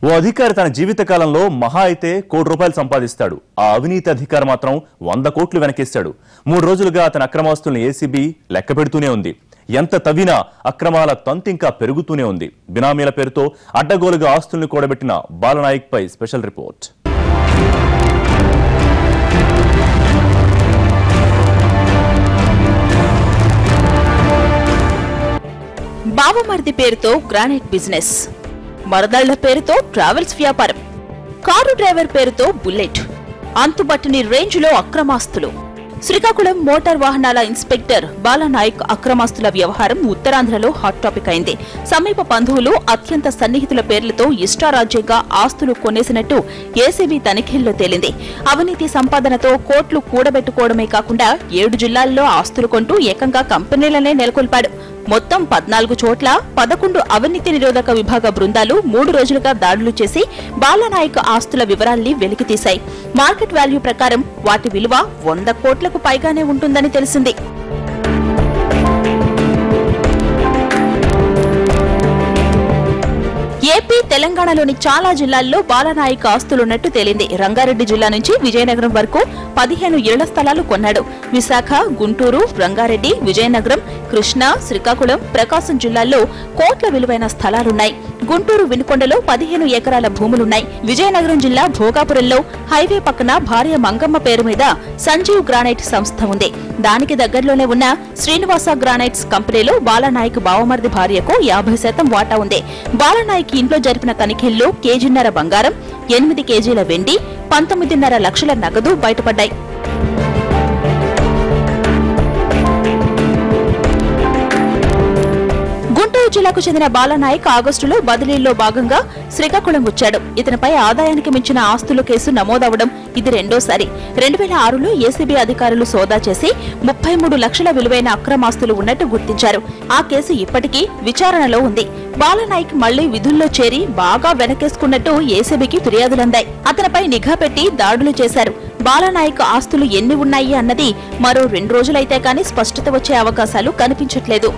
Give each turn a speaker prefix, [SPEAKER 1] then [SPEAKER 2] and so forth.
[SPEAKER 1] ఓ అధికారి తన జీవితకాలంలో మహా అయితే ₹1 కోటి సంపాదిస్తాడు. ఆ అవినీతి అధికారి మాత్రం 100 కోట్లు వెనకేస్తాడు. 3 రోజులుగా అతని అక్రమాస్తుల్ని ఏసీబీ లెక్క పెడుతూనే ఉంది. ఎంత తవ్వినా అక్రమాల తంతింకా పెరుగుతూనే ఉంది. బినామీల పేరుతో అడ్డగోలుగా ఆస్తుల్ని కూడబెట్టిన బాలనాయక్ పై స్పెషల్ రిపోర్ట్.
[SPEAKER 2] బావమర్ది పేరుతో గ్రానైట్ బిజినెస్, మరదళ్ల పేరుతో ట్రావెల్స్ వ్యాపారం, కారు డ్రైవర్ పేరుతో బుల్లెట్, అంతుబట్టని రేంజ్లో అక్రమాస్తులు. శ్రీకాకుళం మోటార్ వాహనాల ఇన్స్పెక్టర్ బాలనాయక్ అక్రమాస్తుల వ్యవహారం ఉత్తరాంధ్రలో హాట్ టాపిక్ అయింది. సమీప బంధువులు, అత్యంత సన్నిహితుల పేర్లతో ఇష్టారాజ్యంగా ఆస్తులు కొనేసినట్టు ఏసీబీ తనిఖీల్లో తేలింది. అవినీతి సంపాదనతో కోట్లు కూడబెట్టుకోవడమే కాకుండా 7 జిల్లాల్లో ఆస్తులు కొంటూ ఏకంగా కంపెనీలనే నెలకొల్పాడు. మొత్తం 14 చోట్ల 11 అవినీతి నిరోధక విభాగ బృందాలు 3 రోజులుగా దాడులు చేసి బాలనాయక్ ఆస్తుల వివరాల్ని వెలికితీశాయి. మార్కెట్ వాల్యూ ప్రకారం వాటి విలువ 100 కోట్లకు పైగానే ఉంటుందని తెలిసింది. ఏపీ, తెలంగాణలోని చాలా జిల్లాల్లో బాలనాయక్ ఆస్తులున్నట్టు తేలింది. రంగారెడ్డి జిల్లా నుంచి విజయనగరం వరకు 15 ఇళ్ల స్థలాలు కొన్నాడు. విశాఖ, గుంటూరు, రంగారెడ్డి, విజయనగరం, కృష్ణా, శ్రీకాకుళం, ప్రకాశం జిల్లాల్లో కోట్ల విలువైన స్థలాలున్నాయి. గుంటూరు వినుకొండలో 15 ఎకరాల భూములున్నాయి. విజయనగరం జిల్లా భోగాపురంలో హైవే పక్కన భార్య మంగమ్మ పేరు మీద సంజీవ్ గ్రానైట్ సంస్థ ఉంది. దానికి దగ్గరలోనే ఉన్న శ్రీనివాస గ్రానైట్స్ కంపెనీలో బాలనాయక్ బావమర్ది భార్యకు 50% వాటా ఉంది. బాలనాయక్ ఇంట్లో జరిపిన తనిఖీల్లో కేజీన్నర బంగారం, 8 కేజీల వెండి, 19.5 లక్షల నగదు బయటపడ్డాయి. గుంటూరు జిల్లాకు చెందిన బాలనాయక్ ఆగస్టులో బదిలీల్లో భాగంగా శ్రీకాకుళం వచ్చాడు. ఇతనిపై ఆదాయానికి మించిన ఆస్తుల కేసు నమోదవడం ఇది రెండోసారి. 2006లో ఏసీబీ అధికారులు సోదా చేసి 33 లక్షల విలువైన అక్రమాస్తులు ఉన్నట్టు గుర్తించారు. ఆ కేసు ఇప్పటికీ విచారణలో ఉంది. బాలనాయక్ మళ్లీ విధుల్లో చేరి బాగా వెనకేసుకున్నట్టు ఏసీబీకి ఫిర్యాదులందాయి. అతనిపై నిఘా పెట్టి దాడులు చేశారు. బాలనాయక్ ఆస్తులు ఎన్ని ఉన్నాయి అన్నది మరో 2 రోజులైతే కానీ స్పష్టత వచ్చే అవకాశాలు కనిపించట్లేదు.